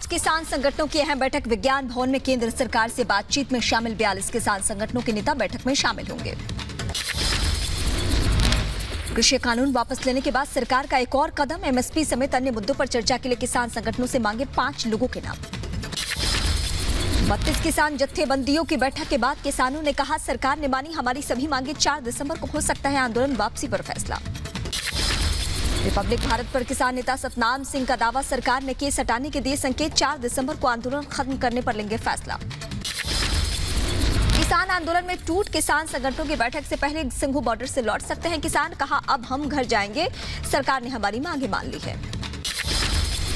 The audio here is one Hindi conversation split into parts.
आज किसान संगठनों की अहम बैठक विज्ञान भवन में केंद्र सरकार से बातचीत में शामिल 42 किसान संगठनों के नेता बैठक में शामिल होंगे। कृषि कानून वापस लेने के बाद सरकार का एक और कदम, एमएसपी समेत अन्य मुद्दों पर चर्चा के लिए किसान संगठनों से मांगे 5 लोगों के नाम। 32 किसान जत्थेबंदियों की बैठक के बाद किसानों ने कहा, सरकार ने मानी हमारी सभी मांगे, 4 दिसंबर को हो सकता है आंदोलन वापसी पर फैसला। रिपब्लिक भारत पर किसान नेता सतनाम सिंह का दावा, सरकार ने केस हटाने के दिए संकेत, 4 दिसंबर को आंदोलन खत्म करने पर लेंगे फैसला। किसान आंदोलन में टूट, किसान संगठनों की बैठक से पहले सिंघू बॉर्डर से लौट सकते हैं किसान, कहा अब हम घर जाएंगे, सरकार ने हमारी मांगे मान ली है।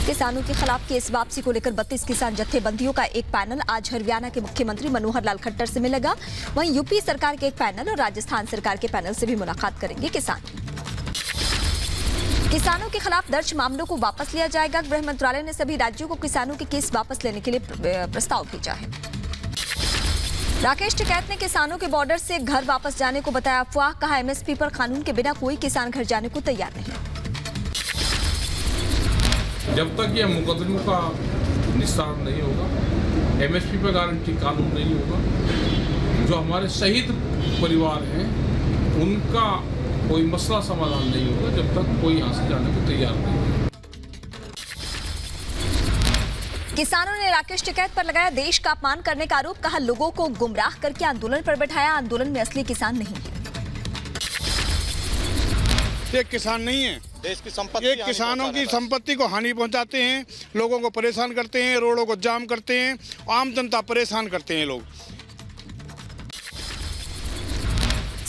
किसानों के खिलाफ केस वापसी को लेकर 32 किसान जत्थेबंदियों का एक पैनल आज हरियाणा के मुख्यमंत्री मनोहर लाल खट्टर से मिलेगा। वहीं यूपी सरकार के एक पैनल और राजस्थान सरकार के पैनल से भी मुलाकात करेंगे किसान। किसानों के खिलाफ दर्ज मामलों को वापस लिया जाएगा। गृह मंत्रालय ने सभी राज्यों को किसानों के केस वापस लेने के लिए प्रस्ताव भेजा है। राकेश टिकैत ने किसानों के बॉर्डर से घर वापस जाने को बताया अफवाह, कहा एमएसपी पर कानून के बिना कोई किसान घर जाने को तैयार नहीं। जब तक यह मुकदमों का निस्तारण नहीं होगा, एमएसपी पर गारंटी कानून नहीं होगा, जो हमारे शहीद परिवार हैं उनका कोई मसला समाधान नहीं होगा, जब तक कोई यहाँ से जाने को तैयार नहीं है। किसानों ने राकेश टिकैत पर लगाया देश का अपमान करने का आरोप, कहा लोगों को गुमराह करके आंदोलन पर बैठाया, आंदोलन में असली किसान नहीं है। ये किसान नहीं है, देश की संपत्ति, ये किसानों की संपत्ति को हानि पहुंचाते हैं, लोगों को परेशान करते हैं, रोडों को जाम करते हैं, आम जनता परेशान करते हैं लोग।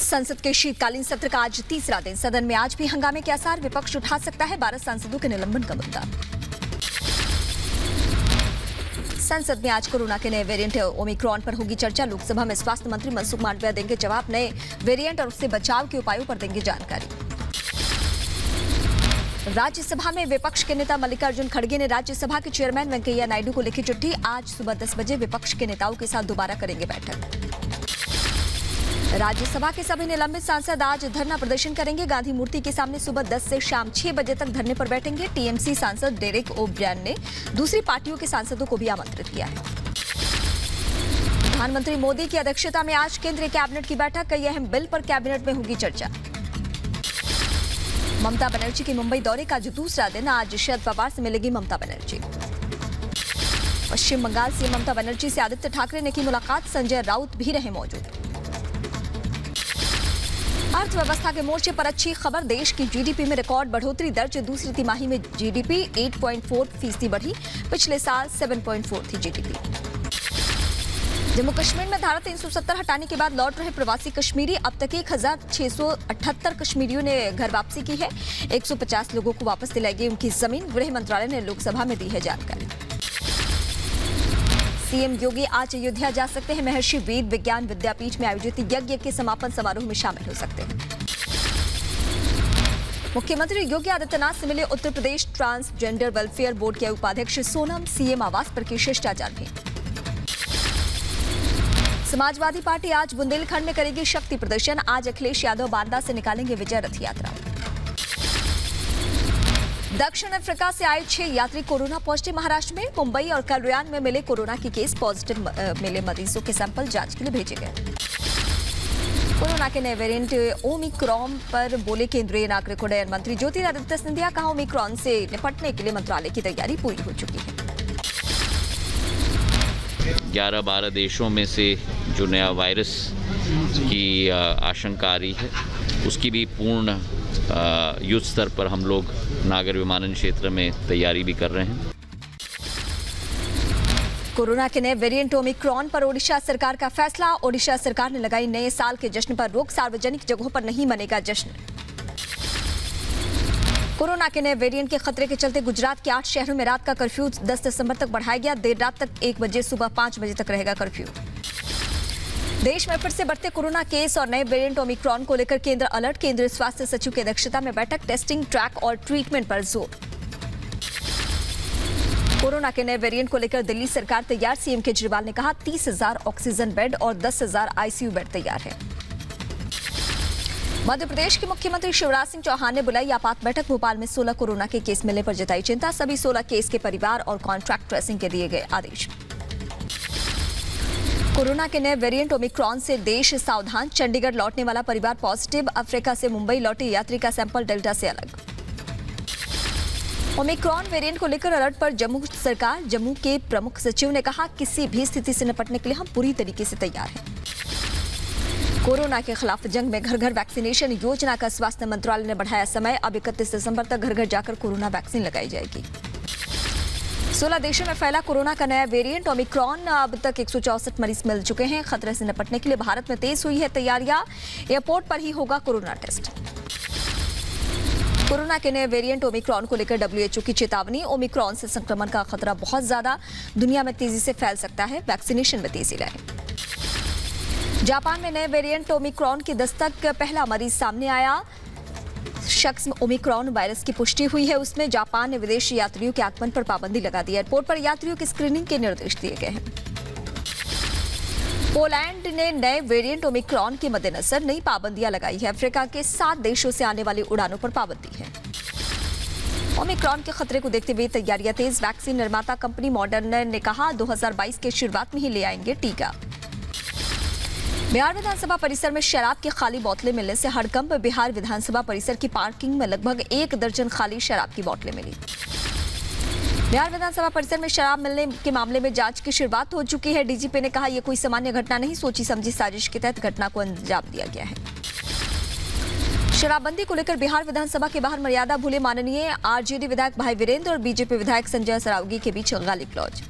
संसद के शीतकालीन सत्र का आज तीसरा दिन, सदन में आज भी हंगामे के आसार, विपक्ष उठा सकता है 12 सांसदों के निलंबन का मुद्दा। संसद में आज कोरोना के नए वेरिएंट ओमिक्रॉन पर होगी चर्चा, लोकसभा में स्वास्थ्य मंत्री मनसुख मांडविया देंगे जवाब, नए वेरिएंट और उससे बचाव के उपायों पर देंगे जानकारी। राज्यसभा में विपक्ष के नेता मल्लिकार्जुन खड़गे ने राज्यसभा के चेयरमैन वेंकैया नायडू को लिखी चिट्ठी, आज सुबह 10 बजे विपक्ष के नेताओं के साथ दोबारा करेंगे बैठक। राज्यसभा के सभी निलंबित सांसद आज धरना प्रदर्शन करेंगे, गांधी मूर्ति के सामने सुबह 10 से शाम 6 बजे तक धरने पर बैठेंगे। टीएमसी सांसद डेरेक ओब्रायन ने दूसरी पार्टियों के सांसदों को भी आमंत्रित किया है। प्रधानमंत्री मोदी की अध्यक्षता में आज केंद्रीय कैबिनेट की बैठक, कई अहम बिल पर कैबिनेट में होगी चर्चा। ममता बनर्जी के मुंबई दौरे का आज दूसरा दिन, आज शरद पवार से मिलेगी ममता बनर्जी। पश्चिम बंगाल सीएम ममता बनर्जी से आदित्य ठाकरे ने की मुलाकात, संजय राउत भी रहे मौजूद। अर्थव्यवस्था के मोर्चे पर अच्छी खबर, देश की जीडीपी में रिकॉर्ड बढ़ोतरी दर्ज, दूसरी तिमाही में जीडीपी 8.4% बढ़ी, पिछले साल 7.4 थी जीडीपी। जम्मू कश्मीर में धारा 370 हटाने के बाद लौट रहे प्रवासी कश्मीरी, अब तक 1678 कश्मीरियों ने घर वापसी की है, 150 लोगों को वापस दिलाई गई उनकी जमीन, गृह मंत्रालय ने लोकसभा में दी है जानकारी। सीएम योगी आज अयोध्या जा सकते हैं, महर्षि वेद विज्ञान विद्यापीठ में आयोजित यज्ञ के समापन समारोह में शामिल हो सकते हैं। मुख्यमंत्री योगी आदित्यनाथ से मिले Uttar Pradesh transgender welfare board के उपाध्यक्ष सोनम, सीएम आवास पर की शिष्टाचार भेंट। समाजवादी पार्टी आज बुंदेलखंड में करेगी शक्ति प्रदर्शन, आज अखिलेश यादव बांदा से निकालेंगे विजय रथ यात्रा। दक्षिण अफ्रीका से आए 6 यात्री कोरोना पॉजिटिव महाराष्ट्र में, मुंबई और कल्याण में मिले कोरोना के केस, पॉजिटिव मिले मरीजों के सैंपल जांच के लिए भेजे गए। कोरोना के नए वेरिएंट ओमिक्रॉन पर बोले केंद्रीय नागरिक उड्डयन मंत्री ज्योतिरादित्य सिंधिया, कहा ओमिक्रॉन से निपटने के लिए मंत्रालय की तैयारी पूरी हो चुकी है। 11-12 देशों में से जो नया वायरस की आशंका आ रही है, उसकी भी पूर्ण युद्ध स्तर पर हम लोग नागर विमानन क्षेत्र में तैयारी भी कर रहे हैं। कोरोना के नए वेरिएंट ओमिक्रॉन पर ओडिशा सरकार का फैसला, ओडिशा सरकार ने लगाई नए साल के जश्न पर रोक, सार्वजनिक जगहों पर नहीं मनेगा जश्न। कोरोना के नए वेरिएंट के खतरे के चलते गुजरात के 8 शहरों में रात का कर्फ्यू 10 दिसंबर तक बढ़ाया गया, देर रात तक 1 बजे, सुबह 5 बजे तक रहेगा कर्फ्यू। देश में फिर से बढ़ते कोरोना केस और नए वेरिएंट ओमिक्रॉन को लेकर केंद्र अलर्ट, केंद्रीय स्वास्थ्य सचिव की अध्यक्षता में बैठक, टेस्टिंग, ट्रैक और ट्रीटमेंट पर जोर। कोरोना के नए वेरिएंट को लेकर दिल्ली सरकार तैयार, सीएम केजरीवाल ने कहा 30,000 ऑक्सीजन बेड और 10,000 आईसीयू बेड तैयार है। मध्य प्रदेश के मुख्यमंत्री शिवराज सिंह चौहान ने बुलाई आपात बैठक। भोपाल में 16 कोरोना के केस मिलने पर जताई चिंता। सभी 16 केस के परिवार और कॉन्ट्रैक्ट ट्रेसिंग के दिए गए आदेश। कोरोना के नए वेरिएंट ओमिक्रॉन से देश सावधान। चंडीगढ़ लौटने वाला परिवार पॉजिटिव। अफ्रीका से मुंबई लौटे यात्री का सैंपल डेल्टा से अलग। ओमिक्रॉन वेरिएंट को लेकर अलर्ट पर जम्मू सरकार। जम्मू के प्रमुख सचिव ने कहा, किसी भी स्थिति से निपटने के लिए हम पूरी तरीके से तैयार हैं। कोरोना के खिलाफ जंग में घर घर वैक्सीनेशन योजना का स्वास्थ्य मंत्रालय ने बढ़ाया समय। अब 31 दिसंबर तक घर घर जाकर कोरोना वैक्सीन लगाई जाएगी। 16 देशों में फैला कोरोना का नया वेरिएंट ओमिक्रॉन। अब तक 164 मरीज मिल चुके हैं। खतरे से निपटने के लिए भारत में तेज हुई है तैयारियां। एयरपोर्ट पर ही होगा कोरोना टेस्ट। कोरोना के नए वेरिएंट ओमिक्रॉन को लेकर WHO की चेतावनी। ओमिक्रॉन से संक्रमण का खतरा बहुत ज्यादा दुनिया में तेजी से फैल सकता है। वैक्सीनेशन में तेजी लाएं। जापान में नए वेरिएंट ओमिक्रॉन की दस्तक। पहला मरीज सामने आया। शख्स में ओमिक्रॉन वायरस की पुष्टि हुई है। उसमें जापान ने विदेशी यात्रियों के आगमन पर पाबंदी लगा दी। एयरपोर्ट पर यात्रियों की स्क्रीनिंग के निर्देश दिए गए हैं। पोलैंड ने नए वेरिएंट ओमिक्रॉन के मद्देनजर नई पाबंदियां लगाई है। अफ्रीका के 7 देशों से आने वाली उड़ानों पर पाबंदी है। ओमिक्रॉन के खतरे को देखते हुए तैयारियां तेज। वैक्सीन निर्माता कंपनी मॉडर्ना ने कहा, 2022 के शुरुआत में ही ले आएंगे टीका। बिहार विधानसभा परिसर में शराब की खाली बोतलें मिलने से हड़कंप। बिहार विधानसभा परिसर की पार्किंग में लगभग 1 दर्जन खाली शराब की बोतलें मिली। बिहार विधानसभा परिसर में शराब मिलने के मामले में जांच की शुरुआत हो चुकी है। डीजीपी ने कहा, यह कोई सामान्य घटना नहीं, सोची समझी साजिश के तहत घटना को अंजाम दिया गया है। शराबबंदी को लेकर बिहार विधानसभा के बाहर मर्यादा भूले माननीय आरजेडी विधायक भाई वीरेंद्र और बीजेपी विधायक संजय सरावगी के बीच गाली गलौज।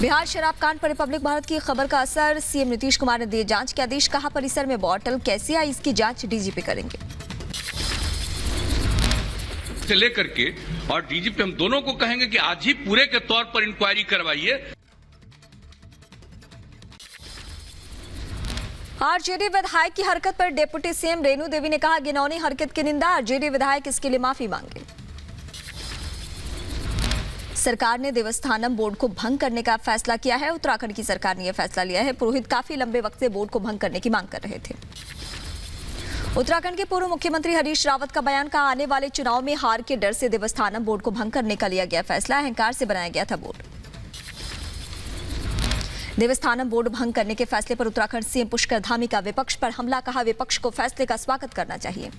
बिहार शराब कांड पर रिपब्लिक भारत की खबर का असर। सीएम नीतीश कुमार ने दिए जांच के आदेश। कहा, परिसर में बॉटल कैसे आई इसकी जांच डीजीपी करेंगे। से लेकर के और डीजीपी हम दोनों को कहेंगे कि आज ही पूरे के तौर पर इंक्वायरी करवाइए। आरजेडी विधायक की हरकत पर डिप्टी सीएम रेणु देवी ने कहा, घिनौनी हरकत की निंदा। आरजेडी विधायक इसके लिए माफी मांगे। सरकार ने देवस्थानम बोर्ड को भंग करने का फैसला किया है। उत्तराखंड की सरकार ने यह फैसला लिया है। पुरोहित काफी लंबे वक्त से बोर्ड को भंग करने की मांग कर रहे थे। उत्तराखंड के पूर्व मुख्यमंत्री हरीश रावत का बयान। कहा, आने वाले चुनाव में हार के डर से देवस्थानम बोर्ड को भंग करने का लिया गया फैसला। अहंकार से बनाया गया था बोर्ड। देवस्थानम बोर्ड भंग करने के फैसले पर उत्तराखंड सीएम पुष्कर धामी का विपक्ष पर हमला। कहा, विपक्ष को फैसले का स्वागत करना चाहिए।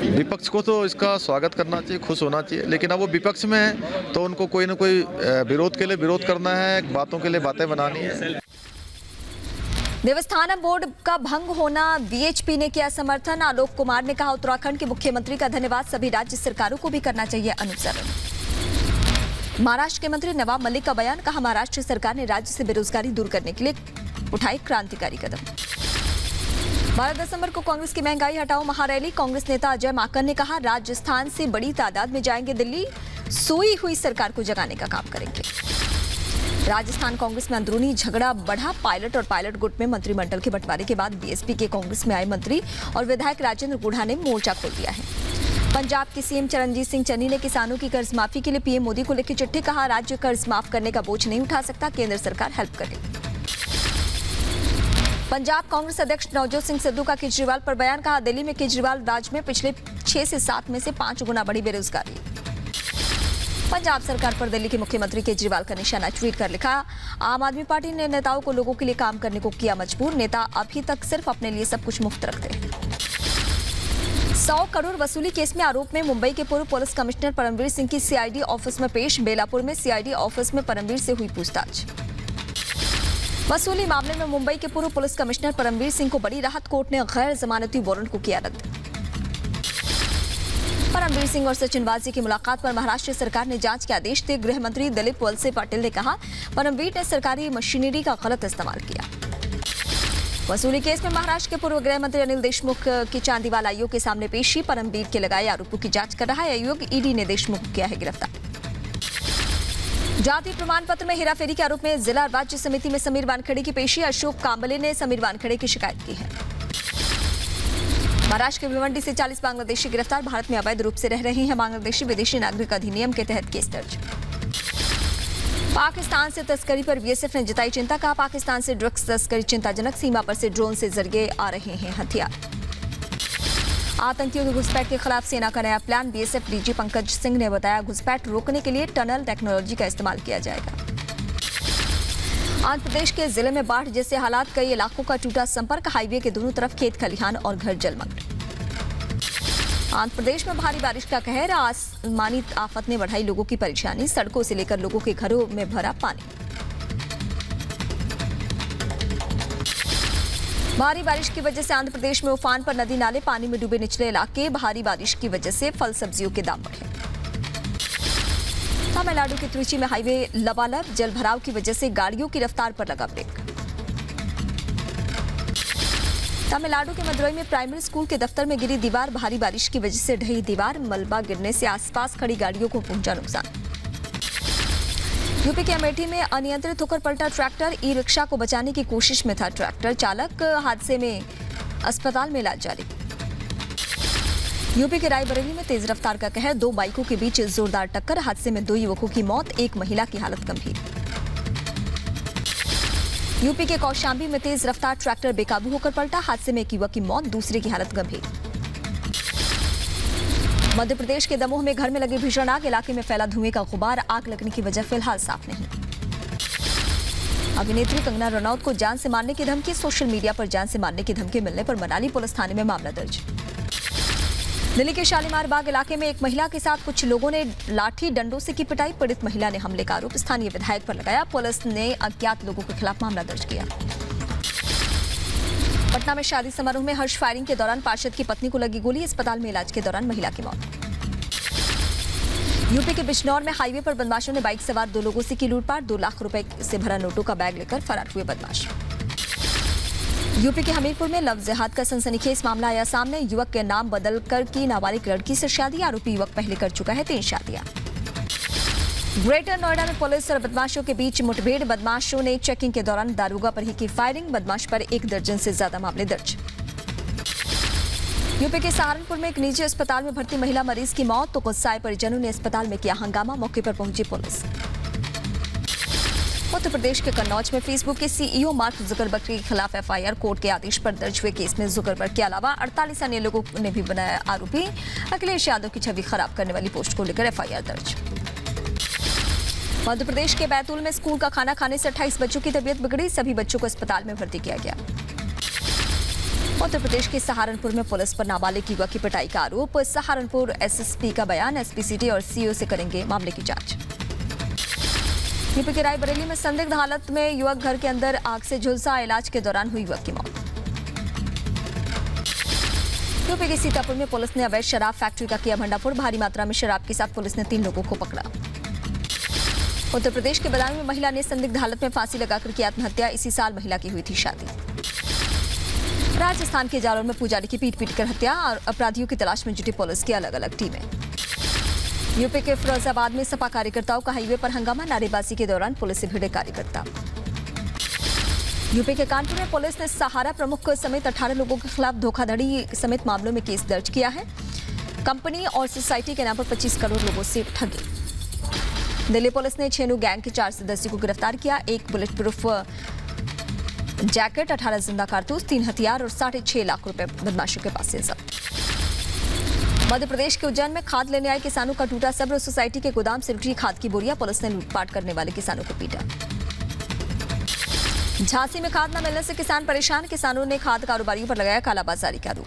विपक्ष को तो इसका स्वागत करना चाहिए, खुश होना चाहिए, लेकिन अब वो विपक्ष में है तो उनको कोई ना कोई विरोध के लिए विरोध करना है, बातों के लिए बातें बनानी है। देवस्थानम बोर्ड का भंग होना बीएचपी ने किया समर्थन। आलोक कुमार ने कहा, उत्तराखंड के मुख्यमंत्री का धन्यवाद। सभी राज्य सरकारों को भी करना चाहिए अनुसरण। महाराष्ट्र के मंत्री नवाब मलिक का बयान। कहा, महाराष्ट्र सरकार ने राज्य से बेरोजगारी दूर करने के लिए उठाई क्रांतिकारी कदम। 12 दिसंबर को कांग्रेस की महंगाई हटाओ महारैली। कांग्रेस नेता अजय माकन ने कहा, राजस्थान से बड़ी तादाद में जाएंगे दिल्ली। सोई हुई सरकार को जगाने का काम करेंगे। राजस्थान कांग्रेस में अंदरूनी झगड़ा बढ़ा। पायलट और पायलट गुट में मंत्रिमंडल के बंटवारे के बाद बीएसपी के कांग्रेस में आए मंत्री और विधायक राजेंद्र गुढ़ा ने मोर्चा खोल दिया है। पंजाब के सीएम चरणजीत सिंह चन्नी ने किसानों की कर्ज माफी के लिए पीएम मोदी को लिखी चिट्ठी। कहा, राज्य कर्ज माफ करने का बोझ नहीं उठा सकता, केंद्र सरकार हेल्प करे। पंजाब कांग्रेस अध्यक्ष नवजोत सिंह सिद्धू का केजरीवाल पर बयान। कहा, दिल्ली में केजरीवाल राज में पिछले 6 से 7 में से 5 गुना बढ़ी बेरोजगारी। पंजाब सरकार पर दिल्ली के मुख्यमंत्री केजरीवाल का निशाना। ट्वीट कर लिखा, आम आदमी पार्टी ने नेताओं को लोगों के लिए काम करने को किया मजबूर। नेता अभी तक सिर्फ अपने लिए सब कुछ मुफ्त रखते हैं। 100 करोड़ वसूली केस में आरोप में मुंबई के पूर्व पुलिस कमिश्नर परमवीर सिंह की सीआईडी ऑफिस में पेश। बेलापुर में सीआईडी ऑफिस में परमवीर से हुई पूछताछ। वसूली मामले में मुंबई के पूर्व पुलिस कमिश्नर परमवीर सिंह को बड़ी राहत। कोर्ट ने गैर जमानती वारंट को किया रद्द। परमवीर सिंह और सचिन वाजी की मुलाकात पर महाराष्ट्र सरकार ने जांच के आदेश दिए। गृह मंत्री दिलीप वलसे पाटिल ने कहा, परमवीर ने सरकारी मशीनरी का गलत इस्तेमाल किया। वसूली केस में महाराष्ट्र के पूर्व गृह मंत्री अनिल देशमुख की चांदीवाल आयोग के सामने पेशी। परमवीर के लगाए आरोपों की जांच कर रहा है आयोग। ईडी ने देशमुख को किया है गिरफ्तार। जाति प्रमाण पत्र में हेराफेरी के आरोप में जिला राज्य समिति में समीर वानखेड़े की पेशी। अशोक कांबले ने समीर वानखेड़े की शिकायत की है। महाराष्ट्र के भिवंडी से 40 बांग्लादेशी गिरफ्तार। भारत में अवैध रूप से रह रहे हैं बांग्लादेशी। विदेशी नागरिक अधिनियम के तहत केस दर्ज। पाकिस्तान से तस्करी पर बीएसएफ ने जताई चिंता। कहा पाकिस्तान से ड्रग्स तस्करी चिंताजनक, सीमा पर से ड्रोन से जरिए आ रहे हैं हथियार। आतंकियों की घुसपैठ के खिलाफ सेना का नया plan. BSF DG Pankaj Singh ने बताया घुसपैठ रोकने के लिए टनल टेक्नोलॉजी का इस्तेमाल किया जाएगा। आंध्र प्रदेश के जिले में बाढ़ जैसे हालात, कई इलाकों का टूटा संपर्क, हाईवे के दोनों तरफ खेत खलिहान और घर जलमग्न। आंध्र प्रदेश में भारी बारिश का कहर, आसमानी आफत ने बढ़ाई लोगों की परेशानी, सड़कों से लेकर लोगों के घरों में भरा पानी। भारी बारिश की वजह से आंध्र प्रदेश में उफान पर नदी नाले, पानी में डूबे निचले इलाके। भारी बारिश की वजह से फल सब्जियों के दाम बढ़े। तमिलनाडु के त्रिची में हाईवे लबालब, जल भराव की वजह से गाड़ियों की रफ्तार पर लगा ब्रेक। तमिलनाडु के मदुरई में प्राइमरी स्कूल के दफ्तर में गिरी दीवार, भारी बारिश की वजह से ढही दीवार, मलबा गिरने से आसपास खड़ी गाड़ियों को पहुंचा नुकसान। यूपी के अमेठी में अनियंत्रित होकर पलटा ट्रैक्टर, ई रिक्शा को बचाने की कोशिश में था ट्रैक्टर चालक, हादसे में अस्पताल में इलाज जारी। यूपी के रायबरेली में तेज रफ्तार का कहर, दो बाइकों के बीच जोरदार टक्कर, हादसे में दो युवकों की मौत, एक महिला की हालत गंभीर। यूपी के कौशांबी में तेज रफ्तार ट्रैक्टर बेकाबू होकर पलटा, हादसे में एक युवक की मौत, दूसरे की हालत गंभीर। मध्य प्रदेश के दमोह में घर में लगी भीषण आग, इलाके में फैला धुएं का गुबार, आग लगने की वजह फिलहाल साफ नहीं। अभिनेत्री कंगना रनौत को जान से मारने की धमकी, सोशल मीडिया पर जान से मारने की धमकी मिलने पर मनाली पुलिस थाने में मामला दर्ज। दिल्ली के शालीमार बाग इलाके में एक महिला के साथ कुछ लोगों ने लाठी डंडों से की पिटाई, पीड़ित महिला ने हमले का आरोप स्थानीय विधायक पर लगाया, पुलिस ने अज्ञात लोगों के खिलाफ मामला दर्ज किया। पटना में शादी समारोह में हर्ष फायरिंग के दौरान पार्षद की पत्नी को लगी गोली, अस्पताल में इलाज के दौरान महिला की मौत। यूपी के बिजनौर में हाईवे पर बदमाशों ने बाइक सवार दो लोगों से की लूटपाट, 2 लाख रुपए से भरा नोटों का बैग लेकर फरार हुए बदमाश। यूपी के हमीरपुर में लव जिहाद का सनसनीखेज मामला आया सामने, युवक के नाम बदलकर की नाबालिग लड़की से शादी, आरोपी युवक पहले कर चुका है 3 शादियां। ग्रेटर नोएडा में पुलिस और बदमाशों के बीच मुठभेड़, बदमाशों ने चेकिंग के दौरान दारोगा पर ही की फायरिंग, बदमाश पर 1 दर्जन से ज्यादा मामले दर्ज। यूपी के सहारनपुर में एक निजी अस्पताल में भर्ती महिला मरीज की मौत, तो गुस्साए परिजनों ने अस्पताल में किया हंगामा, मौके पर पहुंची पुलिस। उत्तर प्रदेश के कन्नौज में फेसबुक के सीईओ मार्क जुकरबर्ग के खिलाफ एफआईआर, कोर्ट के आदेश पर दर्ज हुए केस में जुकरबर्ग के अलावा 48 अन्य लोगों ने भी बनाया आरोपी। अखिलेश यादव की छवि खराब करने वाली पोस्ट को लेकर एफआईआर दर्ज। मध्य प्रदेश के बैतूल में स्कूल का खाना खाने से 28 बच्चों की तबीयत बिगड़ी, सभी बच्चों को अस्पताल में भर्ती किया गया। उत्तर प्रदेश के सहारनपुर में पुलिस पर नाबालिग युवक की पिटाई का आरोप, सहारनपुर एसएसपी का बयान, एसपी सिटी और सीओ से करेंगे मामले की जांच। यूपी के रायबरेली में संदिग्ध हालत में युवक घर के अंदर आग से झुलसा, इलाज के दौरान हुई युवक की मौत। यूपी के सीतापुर में पुलिस ने अवैध शराब फैक्ट्री का किया भंडाफोड़, भारी मात्रा में शराब के साथ पुलिस ने 3 लोगों को पकड़ा। उत्तर प्रदेश के बदायूं में महिला ने संदिग्ध हालत में फांसी लगाकर की आत्महत्या, इसी साल महिला की हुई थी शादी। राजस्थान के जालौर में पुजारी की पीट कर हत्या और अपराधियों की तलाश में जुटी पुलिस की अलग अलग टीमें। यूपी के फिरोजाबाद में सपा कार्यकर्ताओं का हाईवे पर हंगामा, नारेबाजी के दौरान पुलिस से भिड़े कार्यकर्ता। यूपी के कानपुर में पुलिस ने सहारा प्रमुख समेत 18 लोगों के खिलाफ धोखाधड़ी समेत मामलों में केस दर्ज किया है। कंपनी और सोसाइटी के नाम पर 25 करोड़ लोगों से ठगी। दिल्ली पुलिस ने छेनू गैंग के 4 सदस्यों को गिरफ्तार किया, 1 बुलेट प्रूफ जैकेट, 18 जिंदा कारतूस, 3 हथियार और 6.5 लाख रुपए बदमाशों के पास से जब्त। मध्य प्रदेश के उज्जैन में खाद लेने आए किसानों का टूटा सब्र, सोसाइटी के गोदाम से लुटी खाद की बोरियां, पुलिस ने लूटपाट करने वाले किसानों को पीटा। झांसी में खाद न मिलने से किसान परेशान, किसानों ने खाद कारोबारियों पर लगाया कालाबाजारी का आरोप।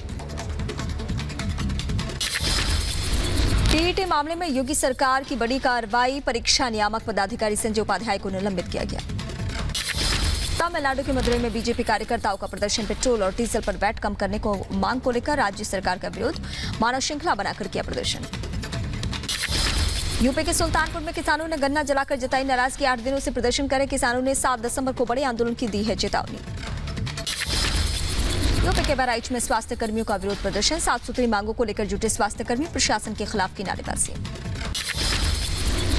टीईटी मामले में योगी सरकार की बड़ी कार्रवाई, परीक्षा नियामक पदाधिकारी संजय उपाध्याय को निलंबित किया गया। तमिलनाडु के मदुरई में बीजेपी कार्यकर्ताओं का प्रदर्शन, पेट्रोल और डीजल पर वैट कम करने को मांग को लेकर राज्य सरकार का विरोध, मानव श्रृंखला बनाकर किया प्रदर्शन। यूपी के सुल्तानपुर में किसानों ने गन्ना जलाकर जताई नाराजगी, 8 दिनों से प्रदर्शन करे किसानों ने 7 दिसंबर को बड़े आंदोलन की दी है चेतावनी। यूपी के बहराइच में स्वास्थ्य कर्मियों का विरोध प्रदर्शन, 7 सूत्री मांगों को लेकर जुटे स्वास्थ्य कर्मी, प्रशासन के खिलाफ की नारेबाजी।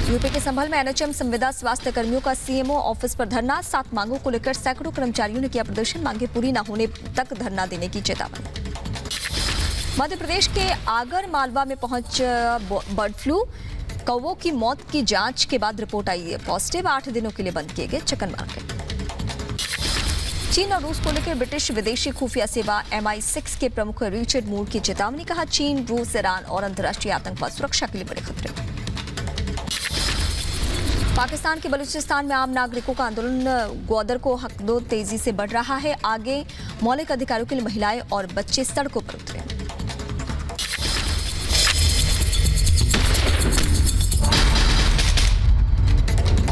यूपी के संभल में एनएचएम संविदा स्वास्थ्य कर्मियों का सीएमओ ऑफिस पर धरना, 7 मांगों को लेकर सैकड़ों कर्मचारियों ने किया प्रदर्शन, मांगे पूरी न होने तक धरना देने की चेतावनी। मध्य प्रदेश के आगर मालवा में पहुंच बर्ड फ्लू, कौवों की मौत की जांच के बाद रिपोर्ट आई है पॉजिटिव। 8 दिनों के लिए बंद किए गए चिकन मार्केट। चीन और रूस को लेकर ब्रिटिश विदेशी खुफिया सेवा MI6 के प्रमुख रिचर्ड मूर की चेतावनी। कहा चीन, रूस, ईरान और अंतर्राष्ट्रीय आतंकवाद सुरक्षा के लिए बड़े खतरे। पाकिस्तान के बलूचिस्तान में आम नागरिकों का आंदोलन ग्वादर को हक दो तेजी से बढ़ रहा है। आगे मौलिक अधिकारों के लिए महिलाएं और बच्चे सड़कों पर उतरे।